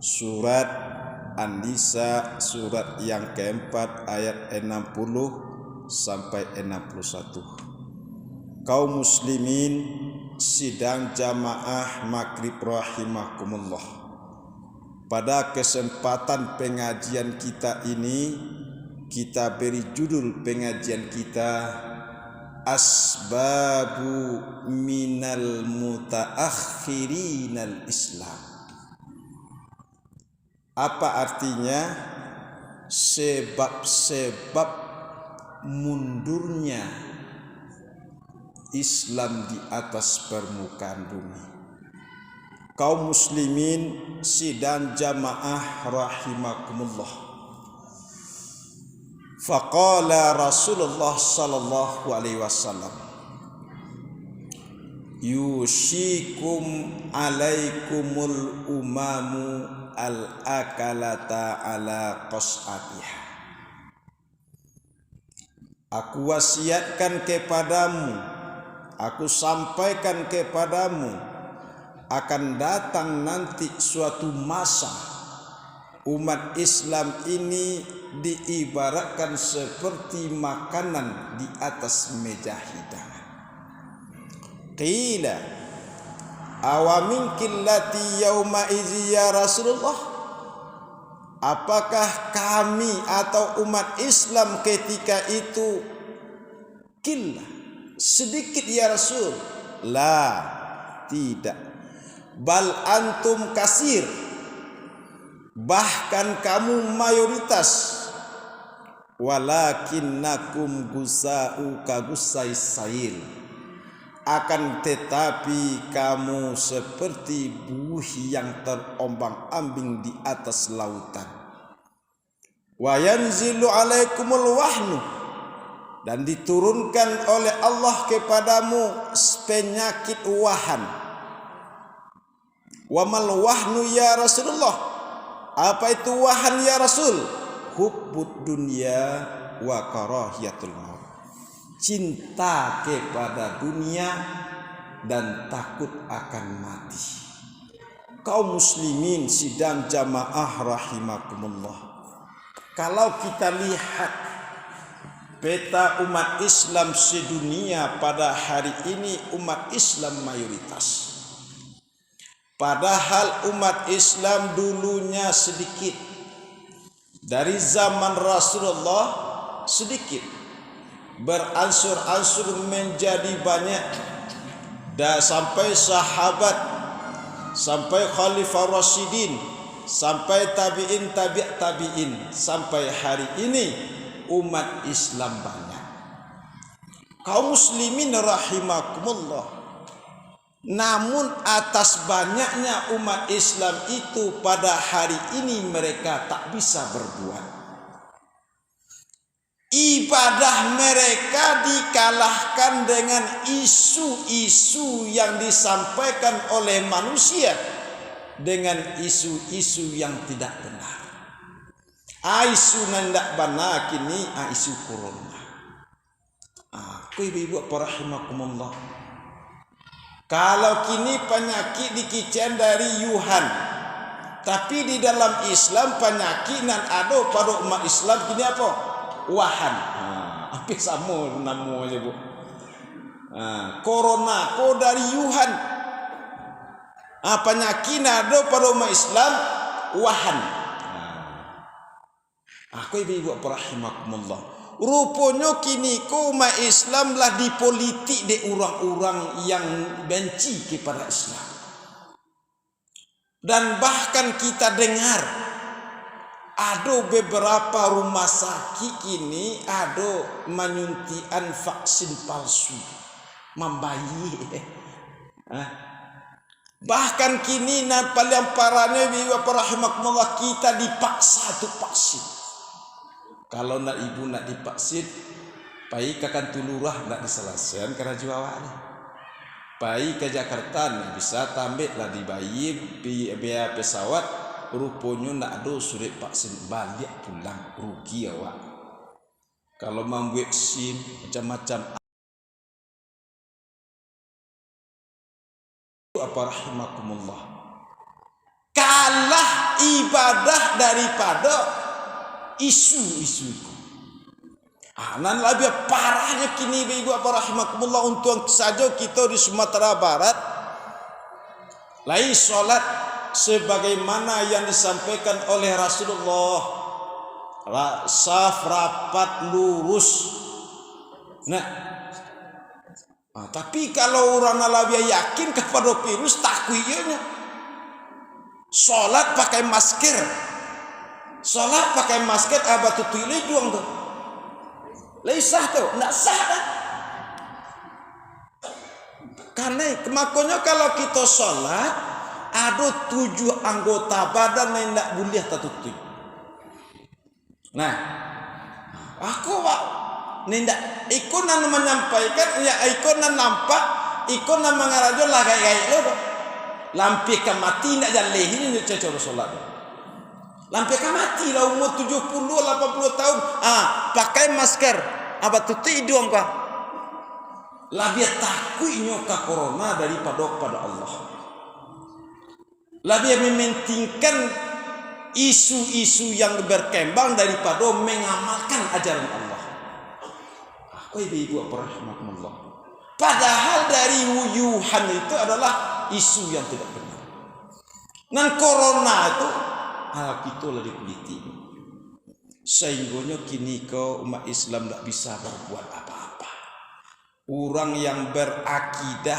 Surat An-Nisa surat yang keempat ayat 60 sampai 61. Kaum muslimin sidang jamaah maghrib rahimakumullah. Pada kesempatan pengajian kita ini, kita beri judul pengajian kita Asbabu minal mutaakhirinal Islam. Apa artinya? Sebab-sebab mundurnya Islam di atas permukaan bumi. Kaum muslimin sidang jamaah rahimakumullah. Faqala Rasulullah sallallahu alaihi wasallam, yushikum alaikumul umamu al-akalata ala qas'atiha. Aku wasiatkan kepadamu, aku sampaikan kepadamu, akan datang nanti suatu masa umat Islam ini diibaratkan seperti makanan di atas meja hidangan. Qila awamin killati yauma izi ya Rasulullah, apakah kami atau umat Islam ketika itu killah, sedikit ya Rasul? La, tidak. Bal antum kasir, bahkan kamu mayoritas. Walakinnakum gusa'u kagusai sail, akan tetapi kamu seperti buih yang terombang-ambing di atas lautan. Wa yanzilu alaikumul wahnu, dan diturunkan oleh Allah kepadamu penyakit wahan. Wa mal wahnu ya Rasulullah, apa itu wahan ya Rasul? Hubbud dunya wa karahiyatul maut, cinta kepada dunia dan takut akan mati. Kaum muslimin sidang jamaah rahimakumullah, kalau kita lihat peta umat Islam sedunia pada hari ini, umat Islam mayoritas. Padahal umat Islam dulunya sedikit, dari zaman Rasulullah sedikit, beransur-ansur menjadi banyak, dan sampai sahabat, sampai khalifah rasyidin, sampai tabi'in, tabi'in, sampai hari ini umat Islam banyak. Kaum muslimin rahimakumullah, namun atas banyaknya umat Islam itu pada hari ini mereka tak bisa berbuat. Ibadah mereka dikalahkan dengan isu-isu yang disampaikan oleh manusia, dengan isu-isu yang tidak benar. Isu nandak benar kini isu corona. Ibu rahimakumullah, kalau kini penyakit dikicen dari Wuhan, tapi di dalam Islam penyakit nan ada pada umat Islam kini apa? Wuhan. Apa sama namanya bu? Corona ko dari Wuhan. Penyakit ada pada umat Islam Wuhan. Aku ibu rahimakumullah. Rupanya kini ko umat Islam lah dipolitik de orang-orang yang benci kepada Islam. Dan bahkan kita dengar ada beberapa rumah sakit kini ada menyuntikan vaksin palsu, membayi. Bahkan kini paling parahnya biwa rahimakumullah, kita dipaksa untuk vaksin. Kalau nak ibu nak divaksin, pai kakan tulurah nak diselesaikan karena juawa ni. Pai ke Jakarta ni bisa tambah lah dibayi biaya pesawat, rupanya nak ada surat vaksin balik pulang, rugi awak. Kalau membuat SIM macam-macam. Apa rahimakumullah, kalah ibadah daripada isu-isu itu. Nan lebih parahnya kini ibu apa rahimakumullah untuk saja kita di Sumatera Barat lai solat sebagaimana yang disampaikan oleh Rasulullah, saf rapat lurus. Tapi kalau orang lebih yakin kepada virus takwiyahnya solat pakai masker, abah tutuli doang tuh. Sah tuh, nggak sah kan? Karena makanya kalau kita sholat ada 7 anggota badan yang tidak boleh tertutup. Aku nindak ikut nan menyampaikan ya ikut nan nampak ikut nan mengarajo lah kayak lo lampi ke mati tidak jalan ini cocok sholat. Lampi ke mati lah umur 70 80 tahun pakai masker apa tutup hidung kah lebih takutnya ke corona daripada kepada Allah, lebih mementingkan isu-isu yang berkembang daripada mengamalkan ajaran Allah. Ibu-ibu rahmatullah. Padahal dari Wuhan itu adalah isu yang tidak benar. Dan corona itu kita lagi politik. Sehingga kini umat Islam tidak bisa berbuat apa-apa. Orang yang berakidah,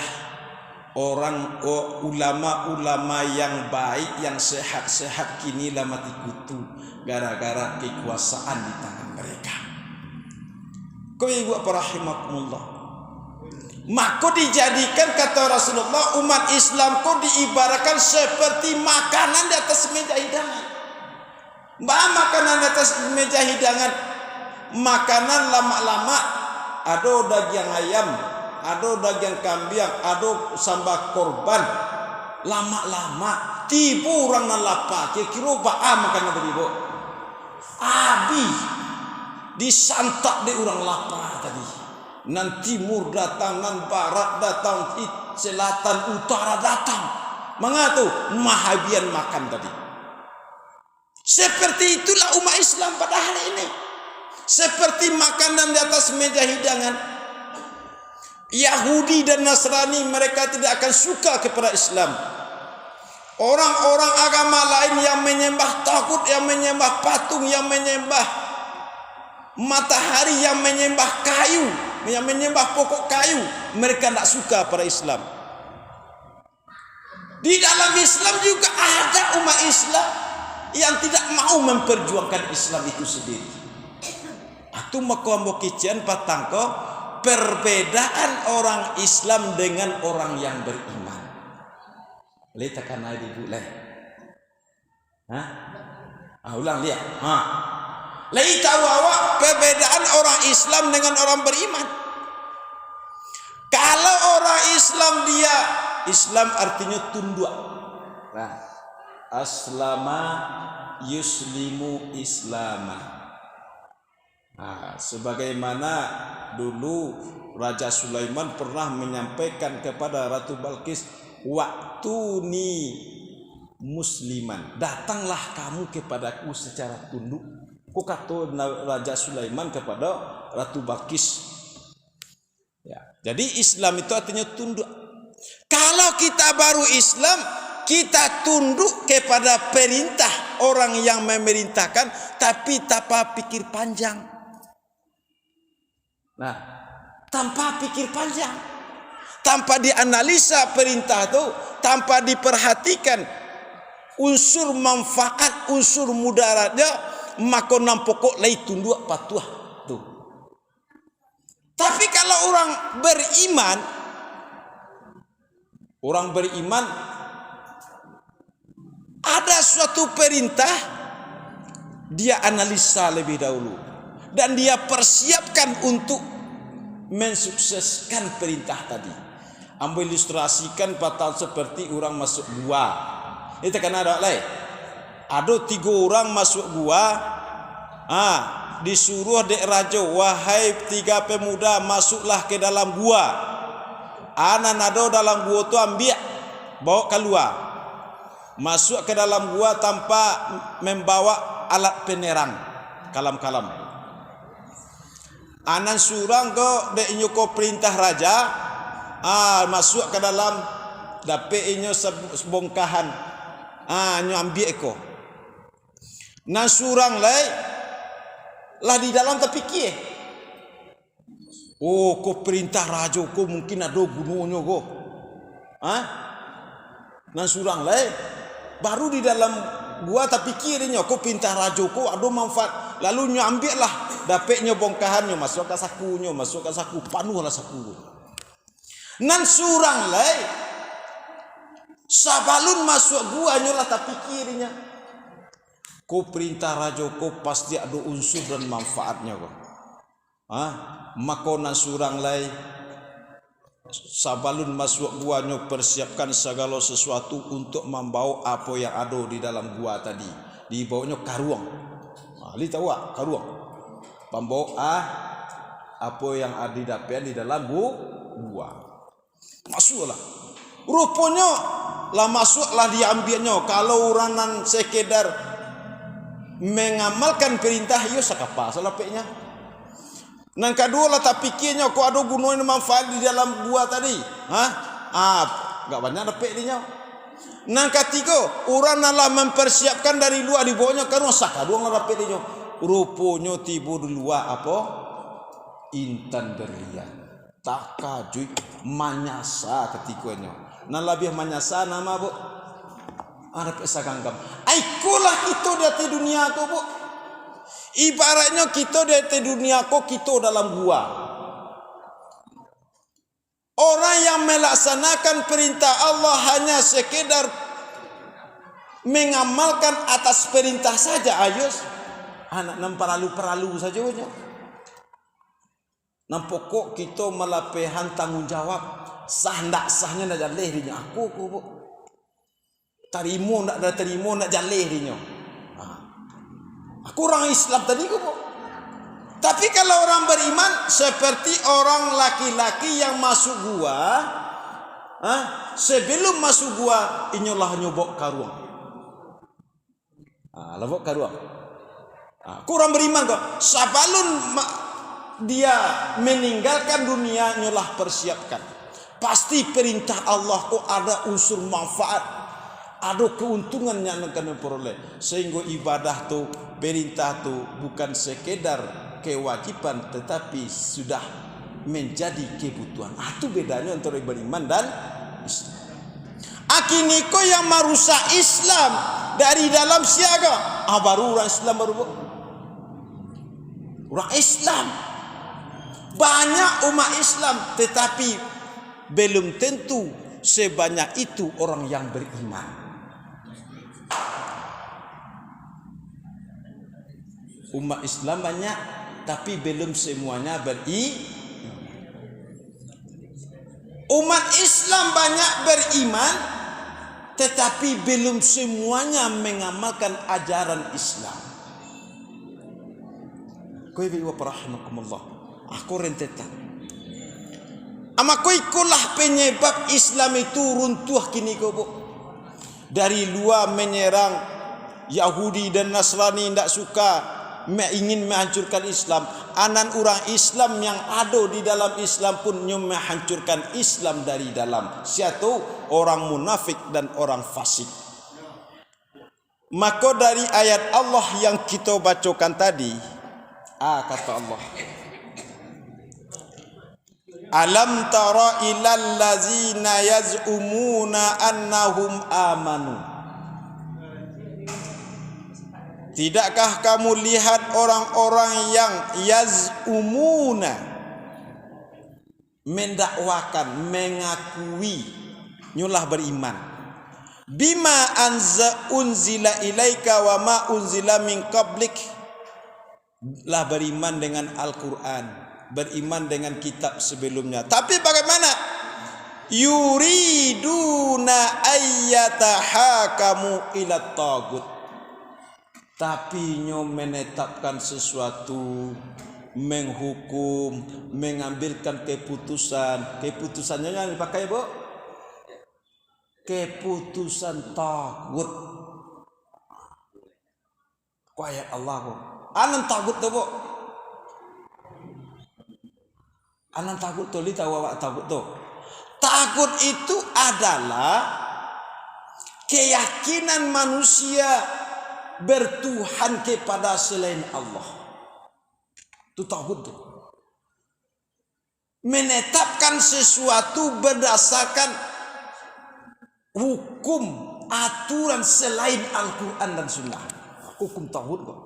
orang ulama-ulama yang baik, yang sehat-sehat kini lah mati kutu gara-gara kekuasaan di tangan mereka. Kau ibu apa rahimakumullah. Maka dijadikan kata Rasulullah umat Islam kau diibaratkan seperti makanan di atas meja hidangan. Makanan di atas meja hidangan, makanan lama-lama ada daging ayam, ada daging kambing, ada sambal korban. Lama-lama tiba orang nan lapar, kira makanan beribu. Abi disantap di orang lapar tadi. Nan timur datang, nan barat datang, selatan utara datang. Mengatu mahabian makan tadi. Seperti itulah umat Islam pada hari ini. Seperti makanan di atas meja hidangan. Yahudi dan Nasrani mereka tidak akan suka kepada Islam. Orang-orang agama lain yang menyembah takut, yang menyembah patung, yang menyembah matahari, yang menyembah kayu, yang menyembah pokok kayu, mereka tidak suka pada Islam. Di dalam Islam juga ada umat Islam yang tidak mau memperjuangkan Islam itu sendiri. Itu makom kician patangko perbedaan orang Islam dengan orang yang beriman. Letakkan air di bulan. Ulang dia. Tahu awak perbedaan orang Islam dengan orang beriman. Kalau orang Islam dia Islam artinya tunduk. Aslama yuslimu islama. Sebagaimana dulu Raja Sulaiman pernah menyampaikan kepada Ratu Balqis, waktu ni musliman, datanglah kamu kepadaku secara tunduk. Kau kata Raja Sulaiman kepada Ratu Balqis. Jadi Islam itu artinya tunduk. Kalau kita baru Islam, kita tunduk kepada perintah orang yang memerintahkan, tapi tanpa pikir panjang. Tanpa pikir panjang, tanpa dianalisa perintah itu, tanpa diperhatikan unsur manfaat, unsur mudaratnya, maka nampokok lai tunduk patuh tuh. Tapi kalau orang beriman ada suatu perintah, dia analisa lebih dahulu dan dia persiapkan untuk mensukseskan perintah tadi. Ambil ilustrasikan patah seperti orang masuk gua. Itu kan ada lain. Ada 3 orang masuk gua. Disuruh dek raja, wahai 3 pemuda, masuklah ke dalam gua. Anak nado dalam gua tu ambil, bawa keluar. masuk ke dalam gua tanpa membawa alat penerang, kalam-kalam. Anan surang ko dek inyo ko perintah raja, masuk ke dalam dapet inyo sebongkahan, inyo ambil ko. Nan surang lai lah di dalam tapi kie. Oh, ko perintah raja ko mungkin ada gunanya ko. Nan surang lai baru di dalam gua tapi kirinya ko perintah raja ko ada manfaat. Lalu nyo ambil lah dapetnya bongkahannya masuk ke sakunya, masuk ke saku, panuhlah saku. Nan surang lai sabalun masuk gua nyo lah tapi kirinya. Ko perintah raja ko pasti ada unsur dan manfaatnya ko. Maka nan surang lai sabalun masuk gua nyo persiapkan segala sesuatu untuk membawa apa yang ada di dalam gua tadi. Dibawanya karuang. Li tahu karuang. Pembawa apa yang ada di dalam gua. Masuklah. Rupanya lah masuklah diambilnya. Kalau orang nan sekedar mengamalkan perintah yo sakapa salah peknya. Nang kedua lah tak pikirnya kok ada gunanya manfaat di dalam gua tadi. Enggak banyak dapat dinya. Nang ketiga, orang nalah mempersiapkan dari luar di bawahnya kan saka doang lah dapat dinya. Rupanya tiba di luar apa? Intan berlian. Tak kajuy manyasa ketikanya. Nang lebih manyasa nama bu. Ada pesa ganggam. Aikulah kita di dunia tu bu. Ibaratnya kita di dunia ko kita dalam gua. Orang yang melaksanakan perintah Allah hanya sekedar mengamalkan atas perintah saja ayus. Anak nam peralu saja punya. Nam pokok kita melapehan tanggung jawab. Sah ndak sahnya nak jaleh dinya aku bu. Terima nak terima nak jaleh dinya. Aku orang Islam tadi kok. Tapi kalau orang beriman seperti orang laki-laki yang masuk gua, sebelum masuk gua inyolah nyobok karuang. Labok karuang. Aku orang beriman kok. Sebelum dia meninggalkan dunia inyolah persiapkan. Pasti perintah Allah kok ada unsur manfaat. Ada keuntungan yang akan memperoleh. Sehingga ibadah tu, perintah tu bukan sekedar kewajiban tetapi sudah menjadi kebutuhan. Itu bedanya antara beriman dan Islam. Akiniko yang merusak Islam dari dalam siaga. Baru orang Islam baru. Orang Islam. Banyak umat Islam tetapi belum tentu sebanyak itu orang yang beriman. Umat Islam banyak tapi belum semuanya Umat Islam banyak beriman tetapi belum semuanya mengamalkan ajaran Islam. Koi bi wa rahmakumullah. Aku rentetan. Amakoi ikulah penyebab Islam itu runtuh kini ko bu. Dari luar menyerang Yahudi dan Nasrani tidak suka ingin menghancurkan Islam. Anan orang Islam yang ada di dalam Islam pun menghancurkan Islam dari dalam. Siatu orang munafik dan orang fasik. Maka dari ayat Allah yang kita bacakan tadi, kata Allah, alam tara ilal ladzina yaz'umuna annahum amanu. Tidakkah kamu lihat orang-orang yang yaz'umuna, mendakwakan, mengakui nyulah beriman, bima unzila ilaika wa ma unzila min qablik, lah beriman dengan Al-Quran, beriman dengan kitab sebelumnya. Tapi bagaimana? Yuriduna ayyatahakamu ila tagut. Tapi nyo menetapkan sesuatu, menghukum, mengambilkan keputusan. Keputusannya yang dipakai bu? keputusan tagut. Ku ayat Allah kok. Anan tagut tu, Bu. Anan tagut tu, li tahu awak tagut tu. Tagut itu adalah keyakinan manusia bertuhan kepada selain Allah. Itu tagut tu. Menetapkan sesuatu berdasarkan hukum aturan selain Al-Quran dan Sunnah. Hukum tagut kok.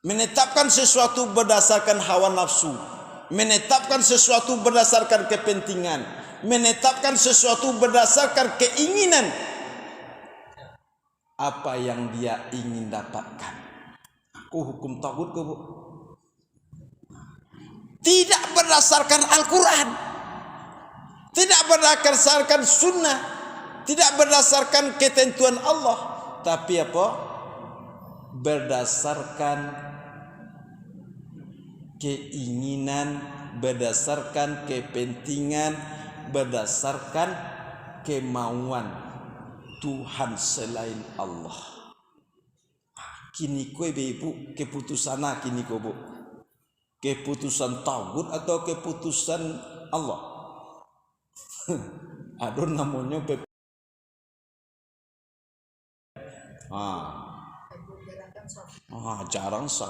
Menetapkan sesuatu berdasarkan hawa nafsu, menetapkan sesuatu berdasarkan kepentingan, menetapkan sesuatu berdasarkan keinginan apa yang dia ingin dapatkan. Aku hukum tagut kok, Bu. Tidak berdasarkan Al-Quran, tidak berdasarkan Sunnah, tidak berdasarkan ketentuan Allah, tapi apa? Berdasarkan keinginan, berdasarkan kepentingan, berdasarkan kemauan Tuhan selain Allah. Kini kowe ibu keputusan kini kowe, Bu. Keputusan tagut atau keputusan Allah? Aduh namanya jarang sah.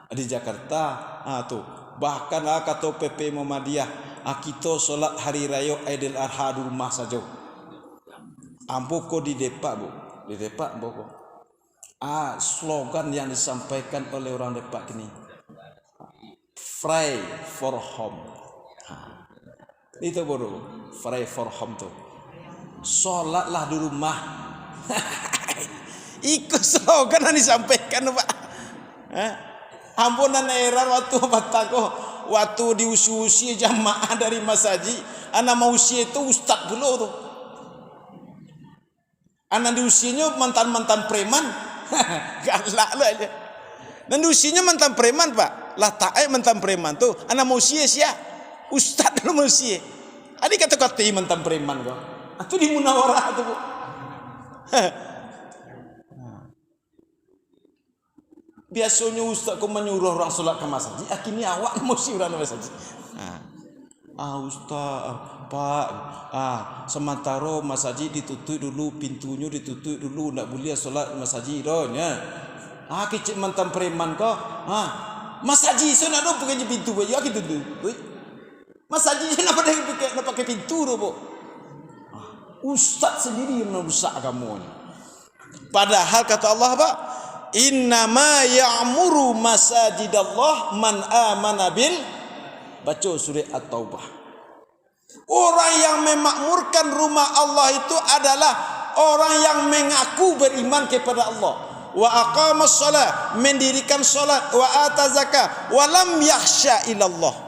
Di Jakarta tuh bahkan kata PP Muhammadiyah kita solat hari raya Idul Adha di rumah saja. Ampoko di Depak, Bu. Di Depak, Bu. Slogan yang disampaikan oleh orang Depak ini, Pray for home. Itu baru Pray for home tuh. Solatlah di rumah. Ikut slogan yang disampaikan, Pak. Ampunan era waktu batako, waktu diusi-usi jamaah dari masaji, anak mau usia itu ustad dulu tuh. Anak diusianya mantan-mantan preman, galak lu aja. Dan diusianya mantan preman, Pak. Lah tak mantan preman tuh, anak mau usia ustad dulu mau usia. Adik kata-kata mantan preman kok. Itu di Munawarah tuh, Bu. Biasanya ustaz kau menyuruh orang solat ke masjid, kini awak mesti orang ke masjid. Ustaz, Pak, sementara masjid ditutup dulu, pintunya ditutup dulu, nak boleh solat masjid donya. Kecik mantan preman kau. Masjid so nak dong pakai pintu baju gitu tu. Masjid so nak pakai pintu tu, Bu. Ustaz sendiri yang merusak kamu. Padahal kata Allah, Pak, innama ya'muru masajidallah man amana bil, baca surah At-Taubah. Orang yang memakmurkan rumah Allah itu adalah orang yang mengaku beriman kepada Allah, wa aqamas shalah, mendirikan salat, wa ata zakat, wa lam yakhsha illallah.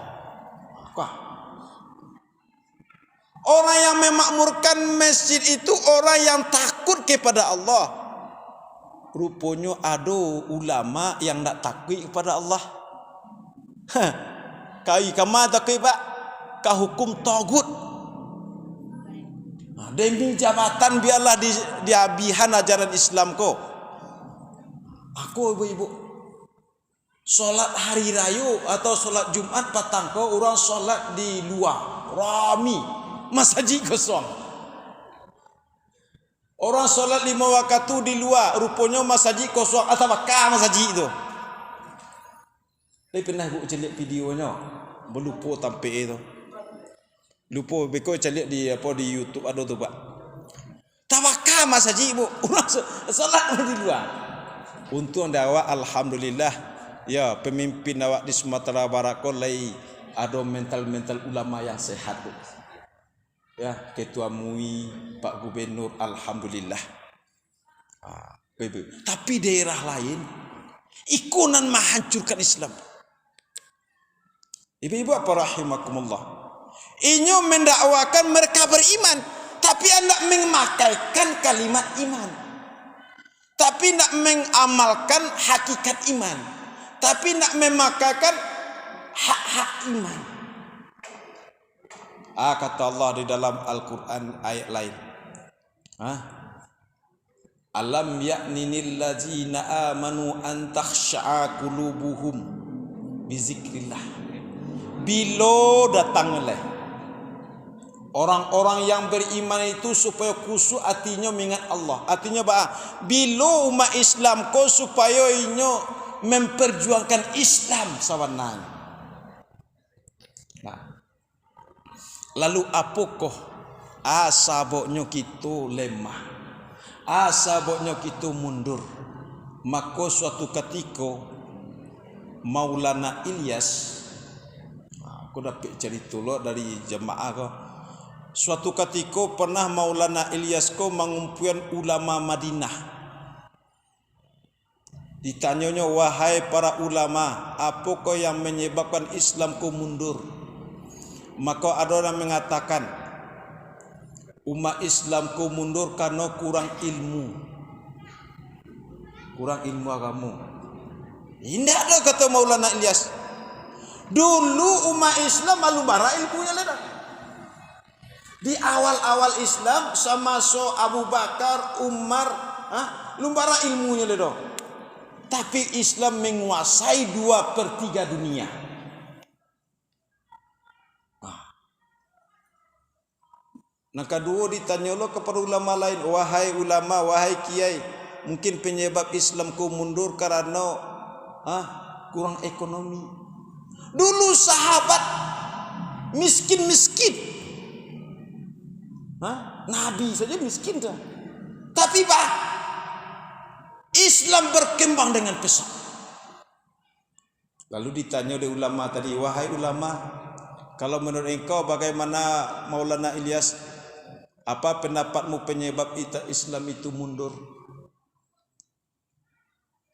Orang yang memakmurkan masjid itu orang yang takut kepada Allah. Rupanya ada ulama yang tak takut kepada Allah. Kai kama takut, Pak? Ka hukum tagut. Demi jabatan biarlah diabihan ajaran Islam ko. Aku ibu-ibu solat hari raya atau solat Jumat petang ko orang solat di luar rami, masjid kosong. Orang solat 5 waktu di luar, rupanya masjid kosong atau bakar masjid itu. Tapi pernah aku cek videonya, berlupa tampil itu. Lupa, beko cek di YouTube ada tu, Pak. Tawakal masjid, Bu. Orang solat di luar. Untung awak alhamdulillah ya pemimpin awak di Sumatera Barat ko lai ada mental ulama yang sehat, Bu. Ya, Ketua MUI, Pak Gubernur, alhamdulillah. Tapi daerah lain ikonan menghancurkan Islam. Ibu-ibu apa rahimakumullah. Inyo mendakwakan mereka beriman, tapi hendak memakaikan kalimat iman. Tapi hendak mengamalkan hakikat iman. Tapi hendak memakaikan hak-hak iman. Kata Allah di dalam Al-Quran ayat lain. Alam ya'ninil ladzina amanu an takhsha'a qulubuhum bizikrillah. Bilo datang oleh orang-orang yang beriman itu supaya khusyuk hatinya mengingat Allah. Artinya bilo umat Islam ko supaya inyo memperjuangkan Islam sawanan. Nah, lalu apakah asaboknya kita lemah? Asaboknya kita mundur. Maka suatu ketika Maulana Ilyas, aku dapat cerita dari jemaah ko. Suatu ketika pernah Maulana Ilyas ko mengumpulkan ulama Madinah. Ditanyanya, wahai para ulama, apakah yang menyebabkan Islam ko mundur? Maka ada orang mengatakan, umat Islam ko mundur karena kurang ilmu. Kurang ilmu agama. Tidak ada kata Maulana Ilyas. Dulu umat Islam malu bara ilmunya leda. Di awal-awal Islam sama Abu Bakar, Umar, lumbara ilmunya leda. Tapi Islam menguasai 2/3 dunia. Nah, kedua ditanya lo kepada ulama lain, wahai ulama, wahai kiai, mungkin penyebab Islam ku mundur karena kurang ekonomi. Dulu sahabat miskin-miskin, Nabi saja miskin dah. Tapi Islam berkembang dengan pesat. Lalu ditanya oleh ulama tadi, wahai ulama, kalau menurut engkau bagaimana Maulana Ilyas? Apa pendapatmu penyebab Islam itu mundur?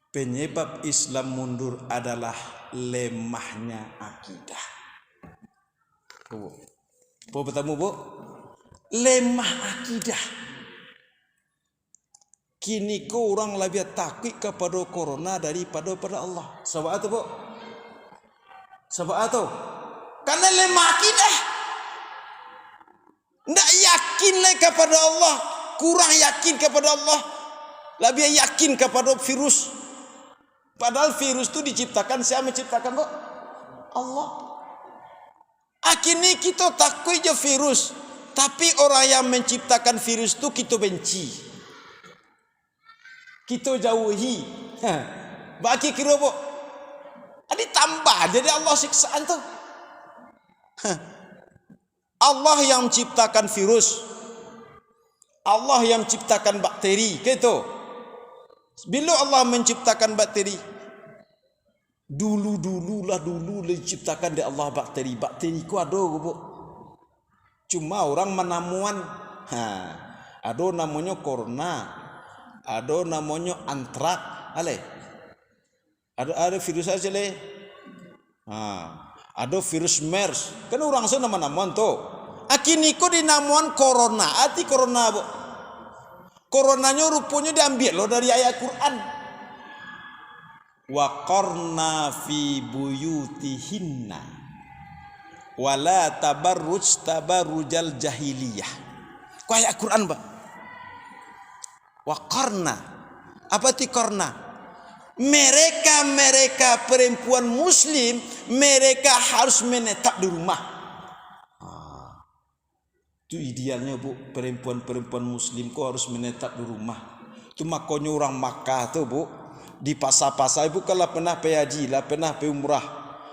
Penyebab Islam mundur adalah lemahnya akidah. Bu bertemu bu? Lemah akidah. Kini ko orang lebih takut kepada corona daripada pada Allah. Sebab itu bu? Sebab itu? Karena lemah akidah. Tidak yakinlah kepada Allah, kurang yakin kepada Allah, lebih yakin kepada virus. Padahal virus itu diciptakan, siapa menciptakan kok? Allah. Akhirnya kita takut je virus, tapi orang yang menciptakan virus itu kita benci, kita jauhi. Bagi kira bu, ada tambah jadi Allah siksaan tu. Allah yang menciptakan virus, Allah yang menciptakan bakteri, gitu. Bila Allah menciptakan bakteri, dulu diciptakan di Allah bakteri. Bakteri ku ada, bu. Cuma orang menamuan, ada namanya corona, ada namanya antrak, ada virus aja le. Ada virus MERS, kan orang sana nama-namuan tu. Akini ko dinamuan corona, arti corona bu. Coronanya rupanya diambil lo dari ayat Quran. Wa qarna fi buyutihinna wala tabarrujal jahiliyah. Ku ayat Quran ba. Wa qarna, apa ti qarna? Mereka perempuan muslim, mereka harus menetap di rumah. Itu idealnya bu, perempuan muslim kok harus menetap di rumah. Itu makanya orang Makkah tuh bu, di pasar-pasar ibu kalau pernah pergi haji lah, pernah pergi umrah,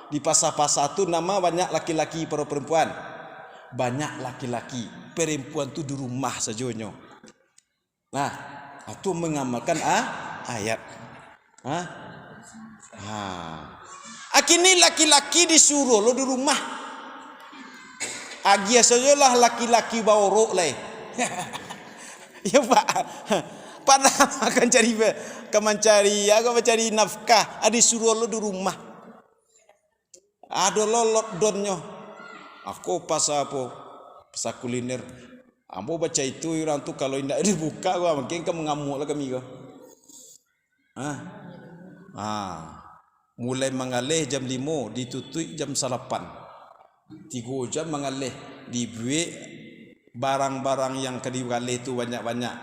di pasar-pasar tuh nama banyak laki-laki para perempuan, banyak laki-laki, perempuan tuh di rumah sajonya. Nah, itu mengamalkan ayat. Akhirnya laki-laki disuruh lo di rumah. Agia sajalah laki-laki bawa lah. Ya pak. Padahal akan mencari nafkah. Disuruh lo di rumah. Ada lo lockdownnya. Aku pasal apa? Pasal kuliner. Ambo baca itu orang tu kalau tidak dibuka, mungkin kamu mengamuk lah kami kau. Mulai mengalih jam 5 ditutup jam 8. 3 jam mengalih. dibuat barang-barang yang kedibalik itu banyak-banyak.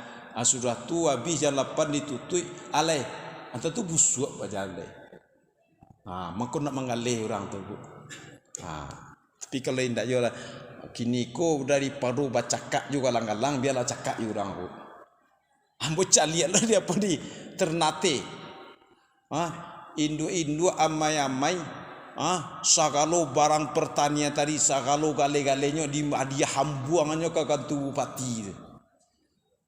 Sudah tu habis jalapan ditutui alai. Antara tu busuk berjalan. Maka nak mengalih orang tu. Tapi kalau tidak juga kini ko daripada bacakak juga lang-lang biarlah cakap orang tu. Ambo lihatlah dia apa di Ternate. Indu amai-amai. Sagalo barang pertanian tadi sagalo gale-galenya di dia hambuangannya ke kantu bupati.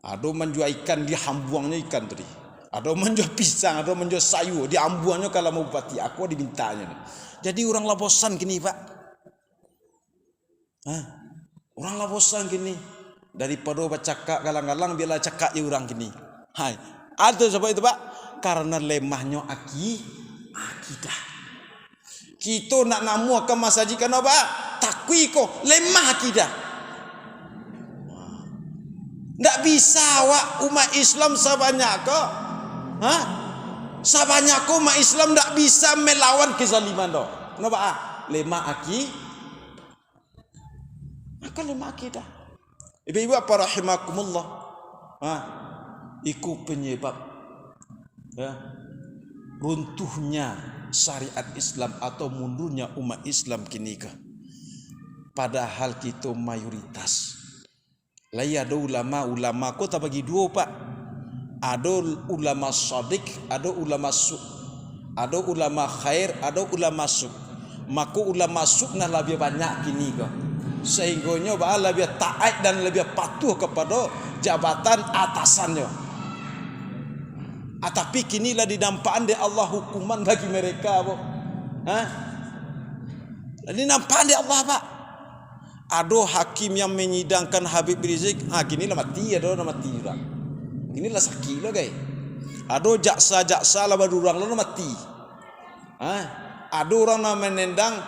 Ada menjual ikan dia hambuangnya ikan tadi. Ada menjual pisang, ada menjual sayur dia hambuangnya kalau mau bupati. Aku dimintanya. Jadi orang lah bosan kini Pak. Orang lah bosan kini. Daripada bercakap galang-galang biarlah cakap je orang kini. Hai. Ada sebab itu Pak. Karena lemahnya akidah. Kita nak namu akan masajikan apa? Takwi ko lemah akidah. Tak bisa wak umat Islam sebanyak ko. Sebanyak ko umat Islam tak bisa melawan kezaliman do. Kenapa? Lemah Maka lemah akidah. Ibu-ibu apa rahimakumullah. Iku penyebab runtuhnya syariat Islam atau mundurnya umat Islam kini ke. Padahal kita mayoritas. Lah ada ulama ko tak bagi dua Pak. Ada ulama sadiq, ada ulama su. Ada ulama khair, ada ulama su. Maka ulama su nah lebih banyak kini ke. Sehingganya lebih taat dan lebih patuh kepada jabatan atasannya. Tapi kinilah dinampaan di Allah hukuman bagi mereka, Bu. Dinampaan di Allah, Pak. Ada hakim yang menyidangkan Habib Rizik, kinilah mati, ada orang mati juga. Kinilah sakit lah, guys. Ada jaksa lah baru orang lah mati. Ada orang yang menendang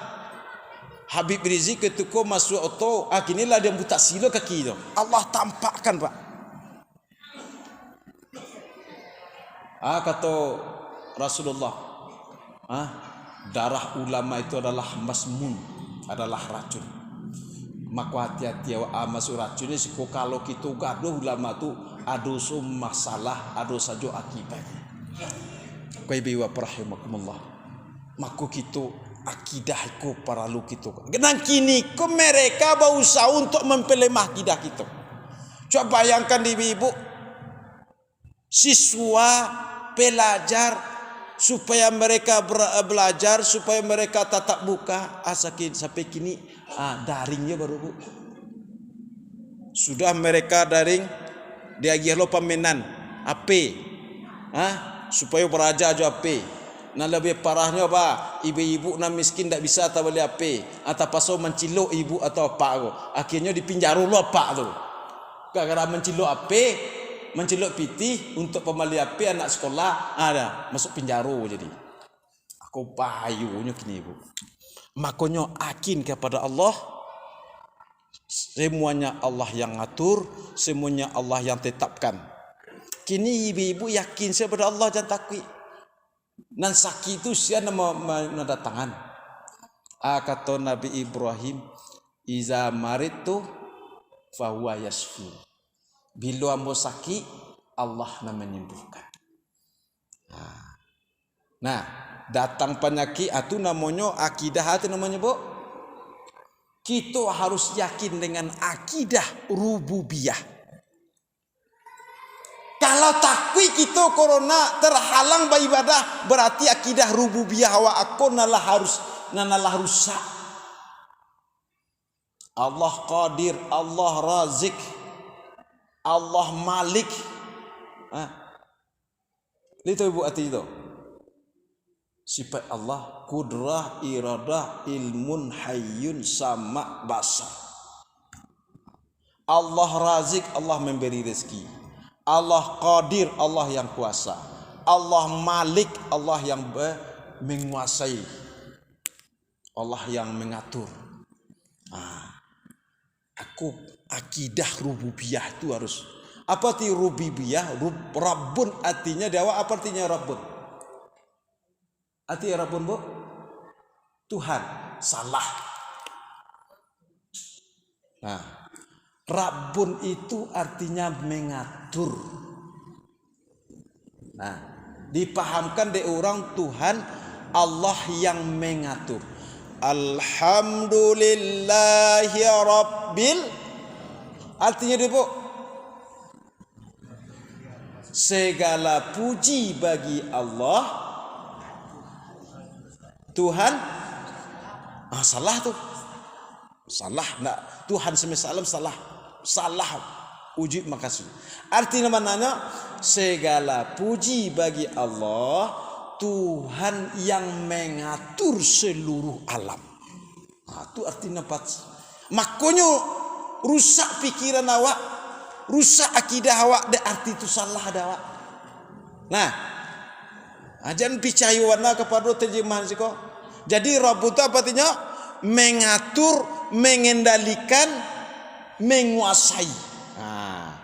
Habib Rizik ketika masuk auto, kinilah dia buta sila kaki tu. Allah tampakkan, Pak. Kata Rasulullah, darah ulama itu adalah masmun, adalah racun. Maka hati-hati masuk racun ini. Kalau kita gaduh ulama tu ada masalah, ada saja akibatnya. Kau ibu rahimakumullah. Maka kita akidah itu perlu kita. Dan kini mereka berusaha untuk memperlemah akidah kita. Coba bayangkan ibu-ibu, siswa pelajar supaya mereka belajar, supaya mereka tatap muka, sampai kini daringnya baru Bu. Sudah mereka daring, dia gilo pamenan AP, supaya beraja aja AP. Nah lebih parahnya apa? Ibu-ibu na miskin tak bisa tak boleh AP, atau pasal mencilok ibu atau apa aku. Akhirnya dipinjaru lo pak tu. Gara-gara mencilok AP, mencilok piti untuk pembeli AP anak sekolah, ada masuk penjara jadi. Aku payunya kini ibu. Makanya yakin kepada Allah. Semuanya Allah yang ngatur, semuanya Allah yang tetapkan. Kini ibu-ibu yakin kepada Allah dan takwi. Nan sakit itu siapa mendatangkan? Kata Nabi Ibrahim, iza maritu fahuwa yasfi. Bila ambo sakit, Allah nak menyembuhkan. Nah, datang penyakit itu namanya akidah, itu namanya Bu. Kita harus yakin dengan akidah rububiyah. Kalau takwi kita corona terhalang beribadah, berarti akidah rububiyah wa akun nalah rusak. Allah Qadir, Allah Razik, Allah Malik. Itu ibu arti itu. Sifat Allah kudrah, iradah, ilmun, hayyun, sama, basar. Allah Razik, Allah memberi rezeki. Allah Qadir, Allah yang kuasa. Allah Malik, Allah yang menguasai. Allah yang mengatur. Aku akidah rububiyah itu harus. Apa arti rububiyah? Rabbun artinya dewa. Apa artinya Rabbun? Artinya Rabbun Bu? Tuhan. Salah. Nah, Rabbun itu artinya mengatur. Nah, dipahamkan di orang Tuhan Allah yang mengatur. Alhamdulillahi Rabbil. Artinya dia, Bu, segala puji bagi Allah Tuhan. Salah tuh. Salah enggak, Tuhan semesta alam salah. Salah. Uji makasih. Artinya mananya segala puji bagi Allah Tuhan yang mengatur seluruh alam. Itu artinya pas. Makanya rusak pikiran awak, rusak akidah awak, de arti itu salah ada awak. Nah, jangan percaya warna kepada terjemahan sih kok. Jadi Rabb itu apa artinya? Mengatur, mengendalikan, menguasai. Nah,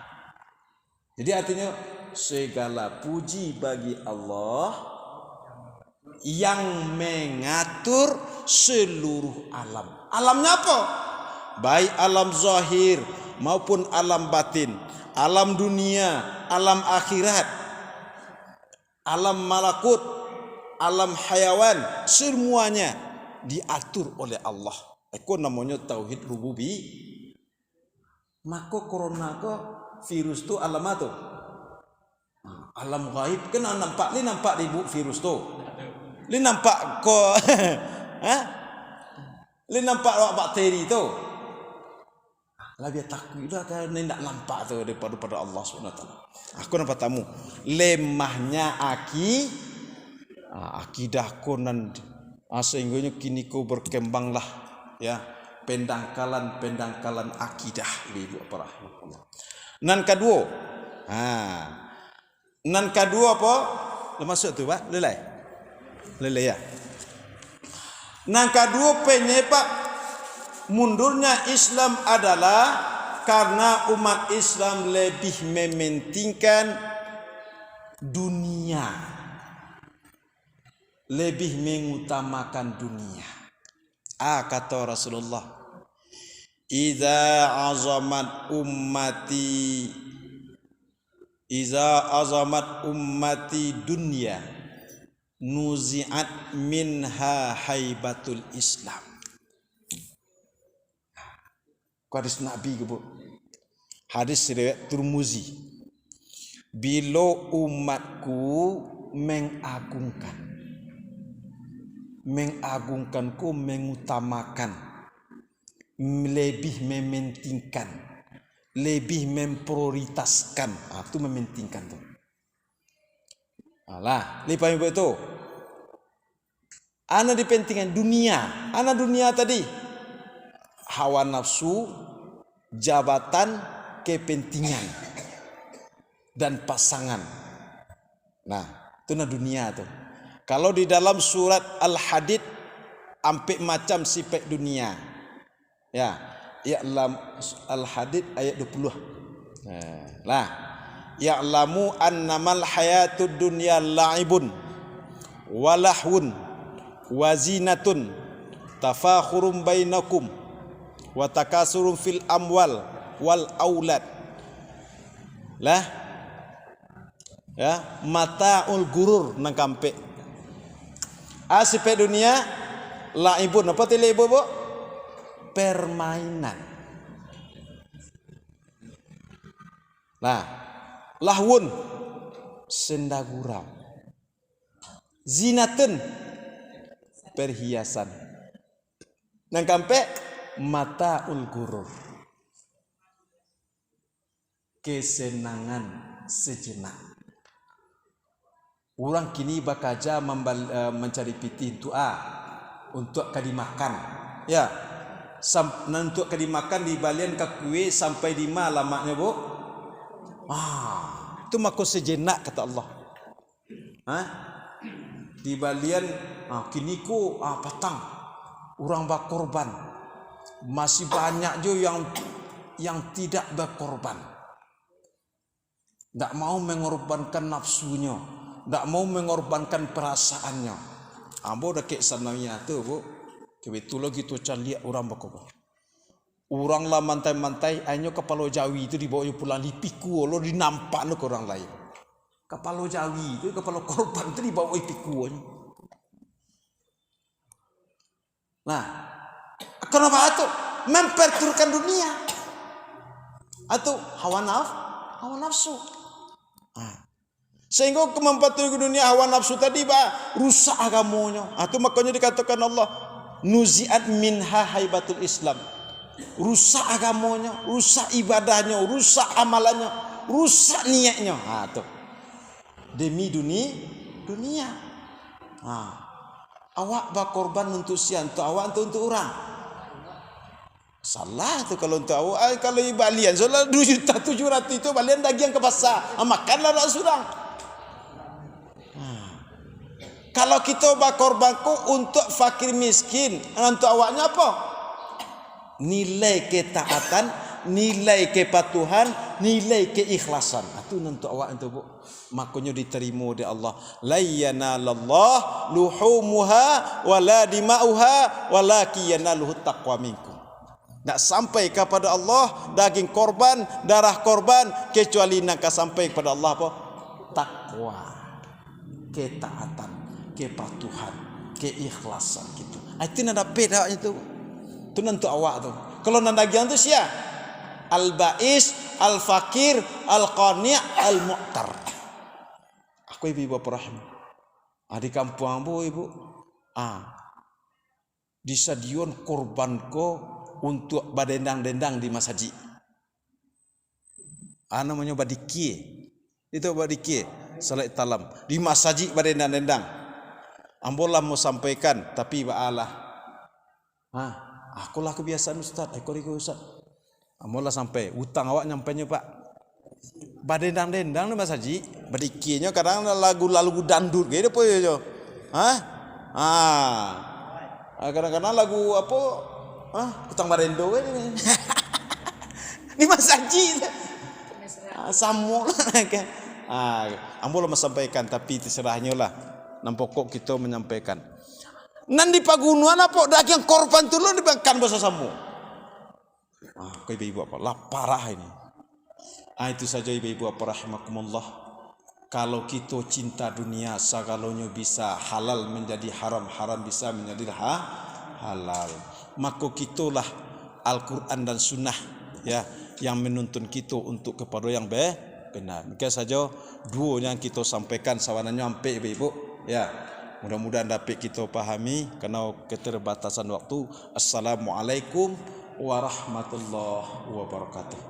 jadi artinya segala puji bagi Allah yang mengatur seluruh alam. Alamnya apa? Baik alam zahir maupun alam batin, alam dunia, alam akhirat, alam malakut, alam hayawan, semuanya diatur oleh Allah. Itu namanya tauhid rububi. Maka corona ko virus tu alam apa tu? Alam gaib. Kena nampak ni, nampak ribu virus tu. Li nampak ko Li nampak bakteri tu. Lebih takut dah kan ni nak nampak tu daripada Allah SWT. Aku nampak tamu. Lemahnya akidah konan sehingganya kini ko berkembanglah ya pendangkalan akidah ibu para Allah. Nan kedua. Nan kedua apa? Masuk tu Pak, lelai ya. Nan kedua penyebab mundurnya Islam adalah karena umat Islam lebih mementingkan dunia, lebih mengutamakan dunia. Kata Rasulullah, Iza azamat ummati dunya nuzi'at minha haibatul Islam. Hadis Nabi ke, Bu? Hadis riwayat Tirmizi. Bila umatku mengagungkanku, mengutamakan, lebih mementingkan, lebih memprioritaskan, itu mementingkan tu. Alah, lipat itu. Ana dipentingkan dunia, ana dunia tadi. Hawa nafsu, jabatan, kepentingan dan pasangan. Nah, itu na dunia tu. Kalau di dalam surat Al-Hadid ampe macam sifat dunia. Ya, Ya'lam Al-Hadid ayat 20. Lah, ya'lamu annamal hayatud dunya la'ibun walahun wazinatun tafakhurum bainakum wa takasurun fil amwal wal aulad. Lah, ya, mataul gurur nang kampe. Sifat dunia la'ibun, apa tele ibu? Permainan. Nah, lahwun senda gurau, zinatun perhiasan, nang kampe mataul gurur, kesenangan sejenak. Orang kini bakaja mencari piti untuk kadimakan, ya. Untuk kadimakan di balian ke kue sampai di mana lamaknya, Bu? Itu mako sejenak kata Allah. Di balian kini ku patang orang berkorban. Masih banyak jo yang tidak berkorban. Tak mau mengorbankan nafsunya, tak mau mengorbankan perasaannya. Ambo dah kek sananya tu, Bu. Kebetulan gitu can lihat orang berkorban. Orang lah mantai-mantai, ayo kepala Jawi itu dibawa pulang lipiku, lo dinampak lo ke orang lain. Kepala Jawi itu, kepala korban itu dibawa lipiku. Nah, kenapa itu? Memperturutkan dunia. Atau hawa nafsu. Sehingga memperturutkan dunia hawa nafsu tadi rusak agamanya. Atau makanya dikatakan Allah, nuzi'at minha haibatul Islam. Rusak agamanya, rusak ibadahnya, rusak amalannya, rusak niatnya. Tuh. Demi dunia. Awak berkorban untuk siang, untuk awak untuk orang. Salah tu kalau untuk awak, kalau balian soalnya 2.700.000 itu balian daging ke pasar, makanlah nak surang. Kalau kita berkorbanku untuk fakir miskin, untuk awaknya apa? Nilai ketaatan, nilai kepatuhan, nilai keikhlasan. Itu untuk awak itu bu. Makanya diterima oleh Allah. La yanalallah luhumuha wala dima'uha walakin yanaluhu taqwa minkum. Tak sampai kepada Allah daging korban, darah korban, kecuali nak sampai kepada Allah apa? Takwa, ketaatan, kepatuhan, keikhlasan gitu. Itu nak dapat awak itu. Itu untuk awak tu. Kalau nak daging tu sia al-ba'is, al-fakir, al-qani', al-mu'tar. Aku ibu bapa rahim. Di kampung ambo ibu. Di stadion korban ko untuk badendang-dendang di masjid. Namanya badiki. Itu badiki, salat talam. Di masjid badendang-dendang. Ambo lah mau sampaikan tapi baalah. Akulah kebiasaan Ustaz, Ustaz. Amolah sampai hutang awak nyampainya Pak. Badendang-dendang ni Mas Haji, badikinya kadang lagu dandut gitu apa ya. Kadang-kadang lagu apa? Hutang barendo ini. Ni Mas Haji. Samul kan. Amolah sampaikan tapi terserahnya lah. Nang pokok kita menyampaikan. Nan di pagunuan apa daging korban tu lo dimakan bahasa samu. Kau ibu apa? Lah parah ini. Itu saja ibu apa rahimakumullah. Kalau kita cinta dunia, segala-galanya bisa halal menjadi haram, haram bisa menjadi halal. Maka kitalah Al-Quran dan Sunnah ya yang menuntun kita untuk kepada yang benar. Mungkin saja dua yang kita sampaikan sawananya sampai ibu ya. Mudah-mudahan dapat kita pahami kerana keterbatasan waktu. Assalamualaikum warahmatullahi wabarakatuh.